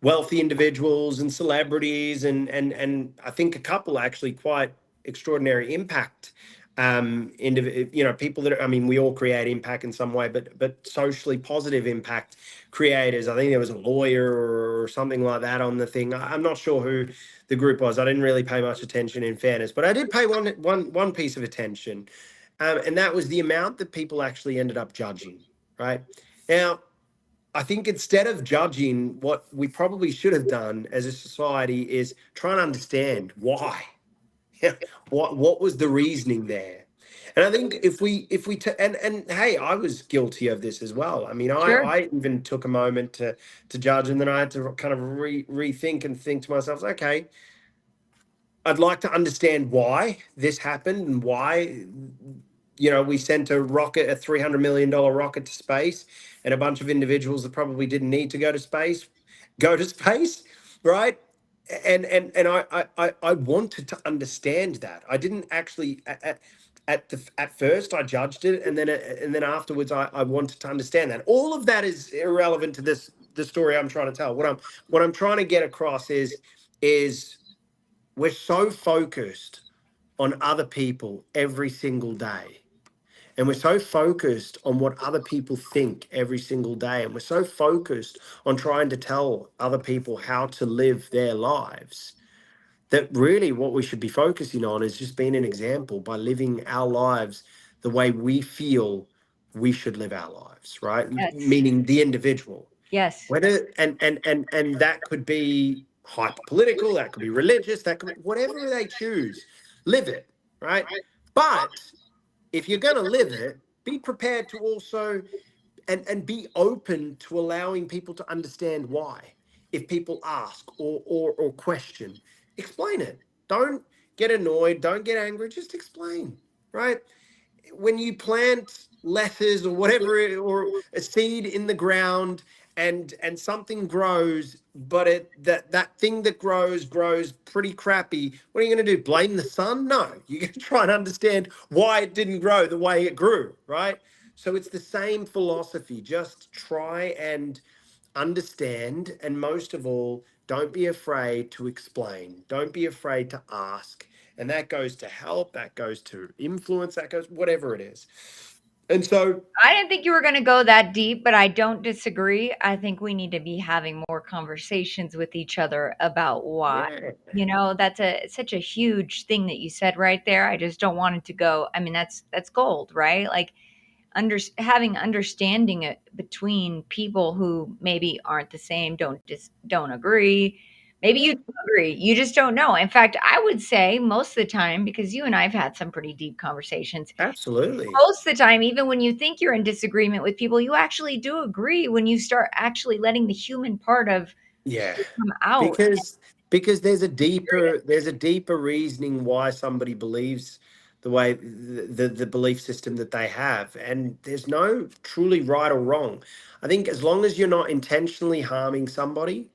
B: wealthy individuals and celebrities and I think a couple actually quite extraordinary impact people that I mean, we all create impact in some way, but socially positive impact creators. I think there was a lawyer or something like that on the thing. I'm not sure who the group was. I didn't really pay much attention, in fairness, but I did pay one piece of attention, and that was the amount that people actually ended up judging. Right now, I think instead of judging, what we probably should have done as a society is try and understand why. What was the reasoning there? And I think and hey, I was guilty of this as well. I mean,
A: Sure.
B: I even took a moment to judge, and then I had to kind of rethink and think to myself, okay, I'd like to understand why this happened and why we sent a $300 million rocket to space, and a bunch of individuals that probably didn't need to go to space, right? And I wanted to understand that. I didn't actually at first I judged it, and then afterwards I wanted to understand that. All of that is irrelevant to the story I'm trying to tell. What I'm trying to get across is we're so focused on other people every single day. And we're so focused on what other people think every single day. And we're so focused on trying to tell other people how to live their lives that really what we should be focusing on is just being an example by living our lives the way we feel we should live our lives, right?
A: Yes.
B: Meaning the individual.
A: Yes.
B: Whether and that could be hyper political, that could be religious, that could be whatever they choose, live it, right? But if you're going to live it, be prepared to also and be open to allowing people to understand why. If people ask or question, explain it. Don't get annoyed, don't get angry, just explain, right? When you plant lettuce or whatever or a seed in the ground, and something grows, but that thing that grows pretty crappy, what are you going to do, blame the sun? No, you're going to try and understand why it didn't grow the way it grew, right? So it's the same philosophy. Just try and understand, and most of all, don't be afraid to explain. Don't be afraid to ask. And that goes to help, that goes to influence, that goes whatever it is. And so,
A: I didn't think you were going to go that deep, but I don't disagree. I think we need to be having more conversations with each other about why.
B: yeah,
A: That's such a huge thing that you said right there. I just don't want it to go. I mean, that's gold, right? Like having understanding it between people who maybe aren't the same, don't agree. Maybe you
B: yeah,
A: do agree. You just don't know. In fact, I would say most of the time, because you and I've had some pretty deep conversations,
B: absolutely.
A: most of the time, even when you think you're in disagreement with people, you actually do agree when you start actually letting the human part of
B: Yeah,
A: you come out.
B: because there's a deeper reasoning why somebody believes the way the belief system that they have, and there's no truly right or wrong. I think as long as you're not intentionally harming somebody,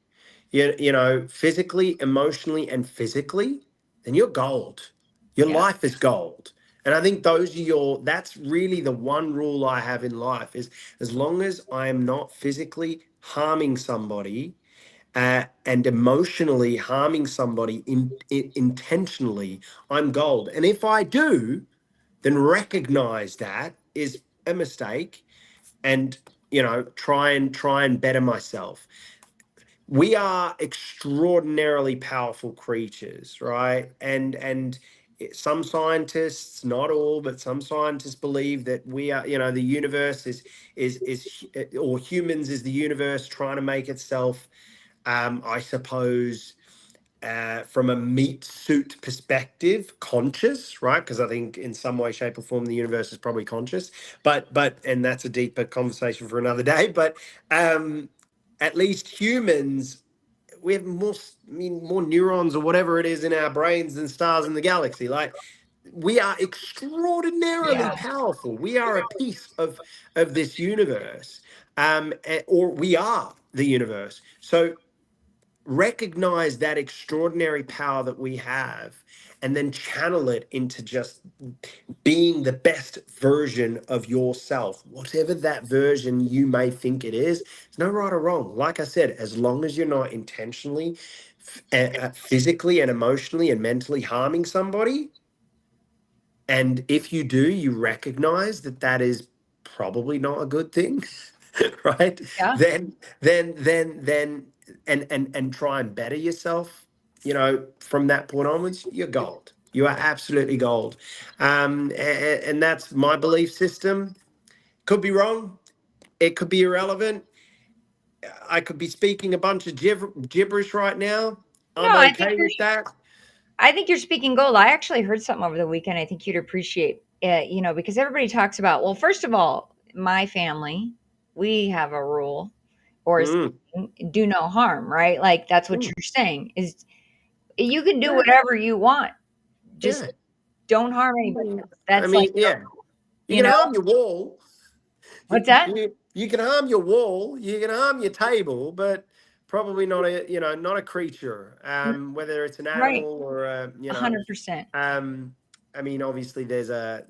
B: physically, emotionally, and physically, then you're gold. Your
A: Yeah,
B: life is gold. And I think that's really the one rule I have in life is as long as I am not physically harming somebody and emotionally harming somebody intentionally, I'm gold. And if I do, then recognize that is a mistake and try and better myself. We are extraordinarily powerful creatures, right? Some scientists, not all, but some scientists believe that we are, the universe or humans is the universe trying to make itself, I suppose, from a meat suit perspective, conscious, right? Because I think in some way, shape, or form, the universe is probably conscious. And that's a deeper conversation for another day. But at least humans, we have more neurons or whatever it is in our brains than stars in the galaxy. Like we are extraordinarily
A: yeah,
B: powerful. We are a piece of this universe, or we are the universe. So recognize that extraordinary power that we have and then channel it into just being the best version of yourself, whatever that version you may think it is. There's no right or wrong. Like I said, as long as you're not intentionally, physically and emotionally and mentally harming somebody, and if you do, you recognize that that is probably not a good thing, right?
A: yeah.
B: Then, and try and better yourself. From that point onwards, you're gold. You are absolutely gold, and that's my belief system. Could be wrong. It could be irrelevant. I could be speaking a bunch of gibberish right now.
A: No,
B: I'm okay with that.
A: I think you're speaking gold. I actually heard something over the weekend. I think you'd appreciate, because everybody talks about. Well, first of all, my family, we have a rule, or a
B: Mm,
A: saying, do no harm, right? Like that's what
B: mm,
A: you're saying is you can do
B: yeah,
A: whatever you want, just
B: yeah.
A: don't harm
B: I
A: anybody
B: mean,
A: else. That's like,
B: yeah. You
A: you
B: can
A: know,
B: harm your wall. You,
A: what's that?
B: you can harm your wall. You can harm your table, but probably not a creature. Whether it's an
A: Right,
B: animal or
A: 100%.
B: um, I mean, obviously there's a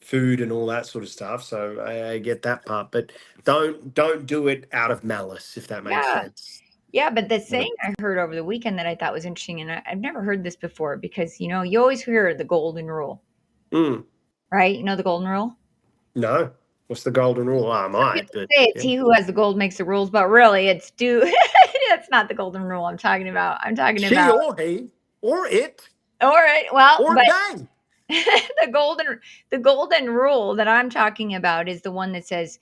B: food and all that sort of stuff. So I get that part, but don't do it out of malice, if that makes
A: Yeah.
B: sense.
A: Yeah, but the
B: Yeah.
A: saying I heard over the weekend that I thought was interesting, and I've never heard this before because, you always hear the golden rule,
B: Mm,
A: right? You know the golden rule?
B: no, what's the golden rule? Oh, I
A: Some
B: might,
A: people
B: but
A: say it's
B: yeah.
A: he who has the gold makes the rules, but really it's do that's not the golden rule I'm talking about. I'm talking
B: She
A: about
B: or he or it
A: all right, well,
B: or
A: but
B: they.
A: the golden rule that I'm talking about is the one that says,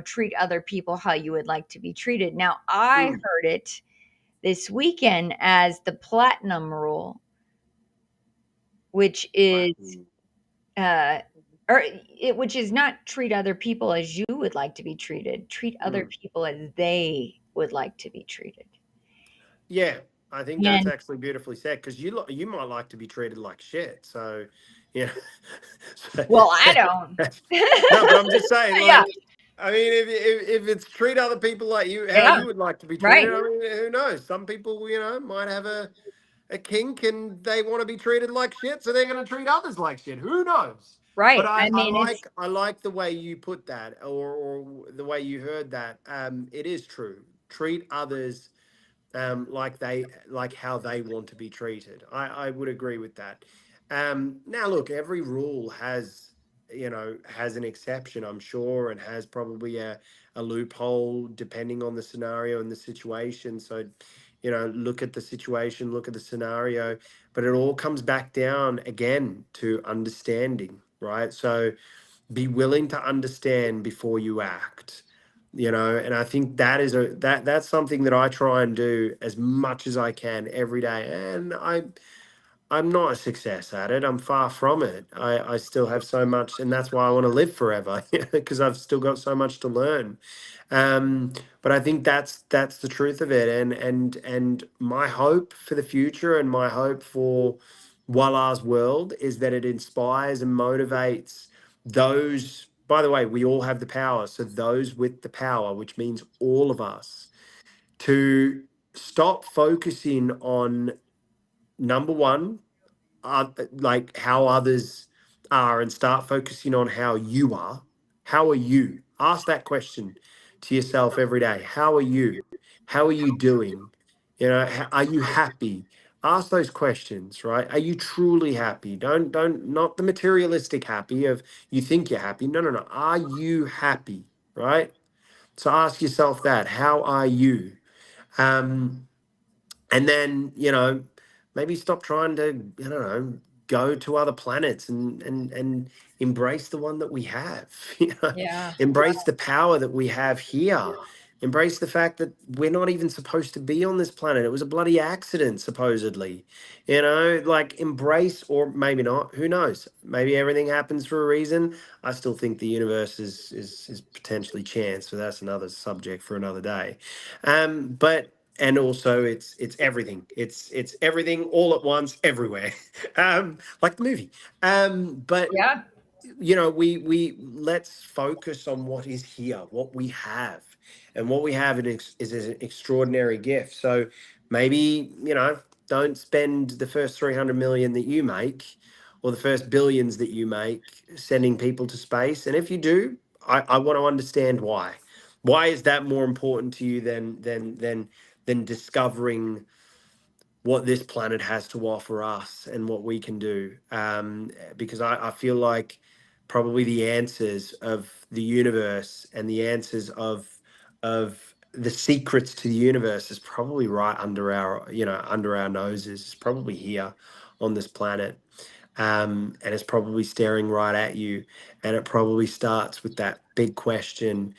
A: treat other people how you would like to be treated. Now, I
B: Mm.
A: heard it this weekend as the platinum rule, which is
B: Platinum.
A: uh which is not treat other people as you would like to be treated. Treat other
B: Mm.
A: people as they would like to be treated.
B: Yeah, I think that's
A: And
B: actually beautifully said because you might like to be treated like shit. So, yeah. So-
A: well, I don't.
B: no, but I'm just saying,
A: Yeah,
B: like, I mean, if it's treat other people like how
A: yeah,
B: you would like to be
A: right,
B: treated, I mean, who knows? Some people, might have a kink and they want to be treated like shit, so they're going to treat others like shit. Who knows? But
A: right.
B: I,
A: I
B: I
A: mean, it's
B: like I like the way you put that, or the way you heard that. It is true. treat others like how they want to be treated. I would agree with that. Now, look, every rule has has an exception, I'm sure, and has probably a loophole depending on the scenario and the situation. So, look at the situation, look at the scenario, but it all comes back down again to understanding, right? So be willing to understand before you act, and I think that's something that I try and do as much as I can every day. And I'm not a success at it. I'm far from it. I still have so much, and that's why I want to live forever, because I've still got so much to learn. Um, but I think that's the truth of it. And my hope for the future, and my hope for Walla's world, is that it inspires and motivates those. By the way, we all have the power. So those with the power, which means all of us, to stop focusing on number one, like how others are, and start focusing on how you are. How are you? Ask that question to yourself every day. How are you? How are you doing? Are you happy? Ask those questions, right? Are you truly happy? Don't not the materialistic happy of you think you're happy. No, no, no. Are you happy? Right? So ask yourself that. How are you? Um, and then maybe stop trying to go to other planets, and embrace the one that we have.
A: Yeah.
B: Embrace the power that we have here. Embrace the fact that we're not even supposed to be on this planet. It was a bloody accident, supposedly. Like, embrace, or maybe not, who knows, maybe everything happens for a reason. I still think the universe is potentially chance, so that's another subject for another day. But and also it's everything. It's everything all at once, everywhere. Like the movie. But
A: Yeah.
B: we let's focus on what is here, what we have, and what we have is an extraordinary gift. So maybe don't spend the first 300 million that you make, or the first billions that you make, sending people to space. And if you do, I want to understand why. Why is that more important to you than discovering what this planet has to offer us and what we can do? Because I feel like probably the answers of the universe, and the answers of the secrets to the universe, is probably right under our noses. It's probably here on this planet. And it's probably staring right at you. And it probably starts with that big question: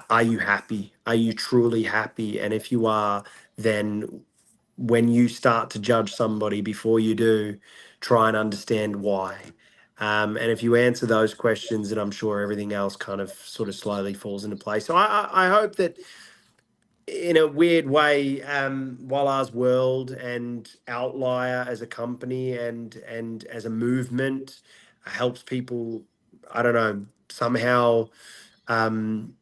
B: are you happy? Are you truly happy? And if you are, then when you start to judge somebody before you do, try and understand why. And if you answer those questions, then I'm sure everything else kind of sort of slowly falls into place. So I hope that, in a weird way, Walla's World and Outlier as a company and as a movement helps people, I don't know, somehow, um,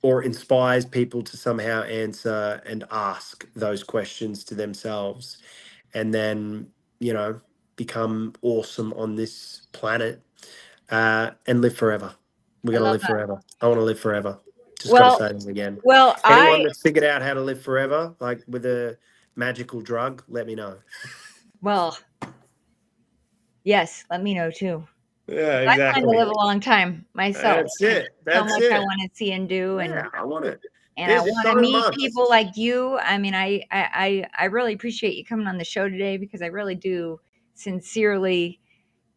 B: or inspires people to somehow answer and ask those questions to themselves, and then become awesome on this planet, and live forever. We're
A: I
B: gonna
A: love
B: live
A: that.
B: forever. I want to live forever. Just got to
A: Well,
B: say this again.
A: well,
B: Anyone
A: I
B: that's figured out how to live forever, like with a magical drug, let me know.
A: well, yes, let me know too.
B: Yeah,
A: 'Cause I plan to
B: exactly.
A: live a long time myself.
B: That's
A: There's
B: it.
A: so
B: That's
A: much I
B: it.
A: wanna see and do,
B: Yeah, I want it.
A: and I
B: There's
A: wanna
B: so
A: meet
B: much.
A: people like you. I mean, I really appreciate you coming on the show today, because I really do sincerely,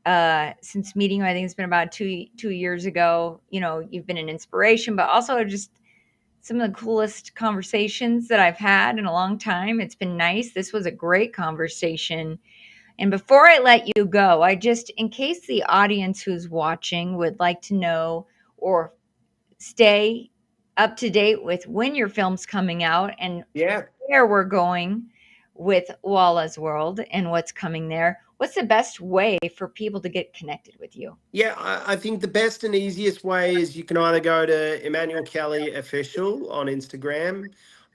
A: since meeting you, I think it's been about 2 years ago. You've been an inspiration, but also just some of the coolest conversations that I've had in a long time. It's been nice. This was a great conversation. And before I let you go, I just, in case the audience who's watching would like to know or stay up to date with when your film's coming out and
B: Yeah.
A: where we're going with Walla's World and what's coming there, what's the best way for people to get connected with you?
B: Yeah, I think the best and easiest way is you can either go to Emmanuel Kelly Official on Instagram,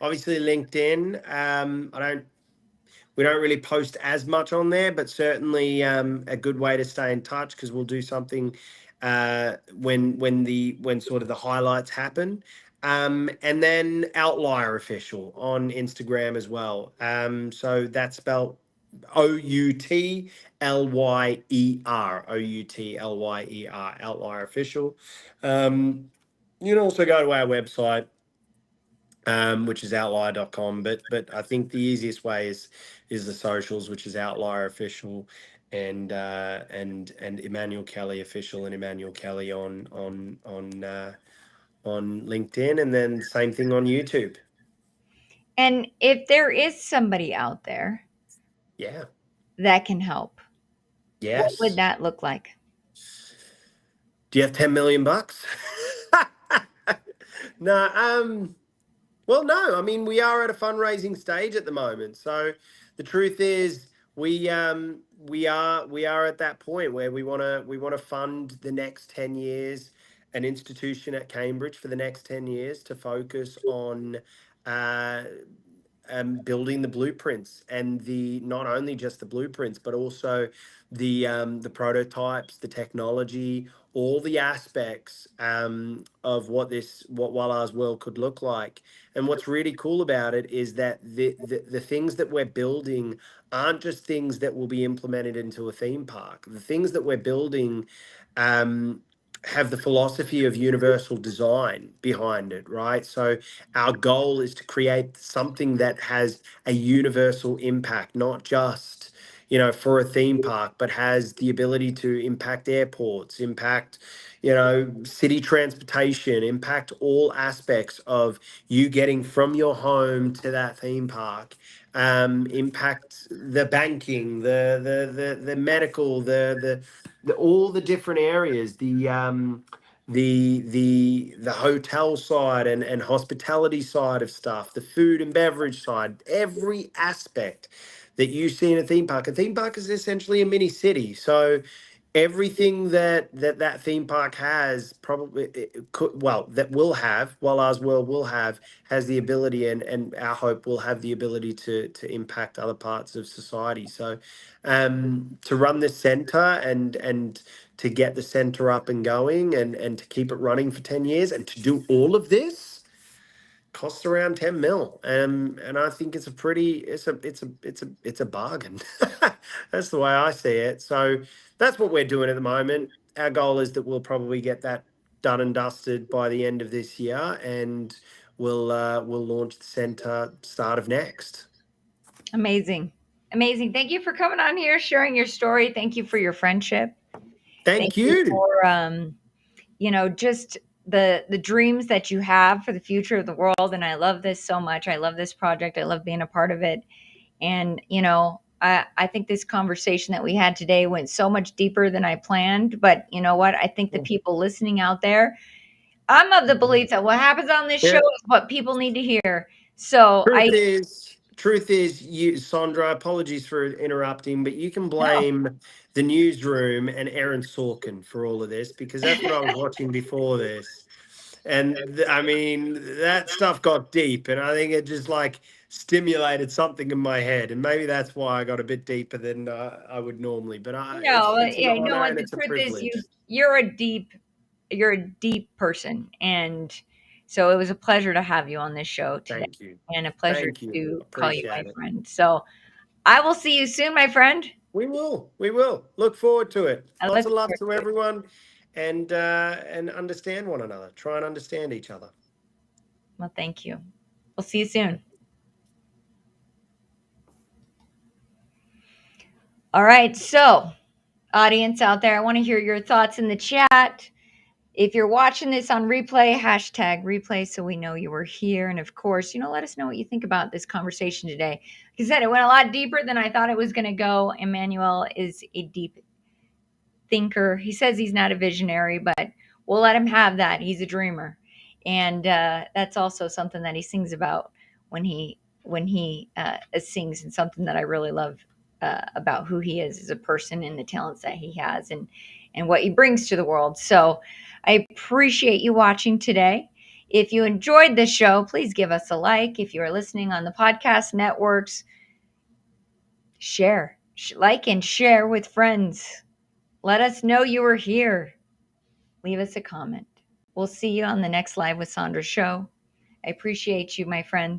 B: obviously LinkedIn. We don't really post as much on there, but certainly a good way to stay in touch, because we'll do something when sort of the highlights happen. And then Outlier Official on Instagram as well. So that's spelled Outlyer, Outlier Official. You can also go to our website, which is outlier.com. But I think the easiest way is the socials, which is Outlier Official and Emmanuel Kelly Official and Emmanuel Kelly on LinkedIn, and then same thing on YouTube.
A: And if there is somebody out there
B: Yeah.
A: that can help, what would
B: Yes.
A: that look like?
B: Do you have 10 million bucks? No, well, no. I mean, we are at a fundraising stage at the moment. So the truth is we are at that point where we want to fund the next 10 years, an institution at Cambridge for the next 10 years to focus on uh building the blueprints, and the not only just the blueprints but also the prototypes, the technology, all the aspects of what Walla's world could look like. And what's really cool about it is that the things that we're building aren't just things that will be implemented into a theme park. The things that we're building um, have the philosophy of universal design behind it, right? So our goal is to create something that has a universal impact, not just, for a theme park, but has the ability to impact airports, impact, city transportation, impact all aspects of you getting from your home to that theme park, impact the banking, the medical, the all the different areas, the hotel side and hospitality side of stuff, the food and beverage side, every aspect that you see in a theme park. A theme park is essentially a mini city. So everything that theme park has, probably it could, well, that will have, while ours world will have, has the ability, and our hope will have the ability to impact other parts of society. So to run this center and to get the center up and going, and to keep it running for 10 years, and to do all of this costs around 10 mil. And I think it's a pretty, it's a bargain. That's the way I see it. So that's what we're doing at the moment. Our goal is that we'll probably get that done and dusted by the end of this year, and we'll launch the center start of next.
A: Amazing. Amazing. Thank you for coming on here, sharing your story. Thank you for your friendship. Thank
B: Thank
A: you
B: you.
A: for just the dreams that you have for the future of the world. And I love this so much. I love this project. I love being a part of it. And I think this conversation that we had today went so much deeper than I planned. But you know what? I think the people listening out there, I'm of the belief that what happens on this show
B: Yeah.
A: is what people need to hear. So
B: Truth is, you, Sondra, apologies for interrupting, but you can
A: no.
B: blame the newsroom and Aaron Sorkin for all of this, because that's what I was watching before this. And I mean, that stuff got deep, and I think it just like stimulated something in my head. And maybe that's why I got a bit deeper than I would normally. But
A: No,
B: it's an
A: yeah, you know
B: honor
A: what?
B: and
A: The
B: it's a
A: truth is
B: privilege.
A: you're a deep person. And so it was a pleasure to have you on this show today
B: Thank you.
A: and a pleasure
B: Thank you.
A: to call you my
B: Appreciate it.
A: friend. So I will see you soon, my friend.
B: We will. We will. Look forward to it.
A: I
B: Lots
A: look
B: of love
A: forward
B: to
A: to it.
B: everyone, and understand one another. Try and understand each other.
A: Well, thank you. We'll see you soon. All right. So, audience out there, I want to hear your thoughts in the chat. If you're watching this on replay, hashtag replay so we know you were here. And of course, let us know what you think about this conversation today. Like I said, it went a lot deeper than I thought it was going to go. Emmanuel is a deep thinker. He says he's not a visionary, but we'll let him have that. He's a dreamer, and that's also something that he sings about when he sings, and something that I really love about who he is as a person and the talents that he has, and what he brings to the world. So I appreciate you watching today. If you enjoyed this show, please give us a like. If you are listening on the podcast networks, share, like, and share with friends. Let us know you were here. Leave us a comment. We'll see you on the next Live with Sondra show. I appreciate you, my friend.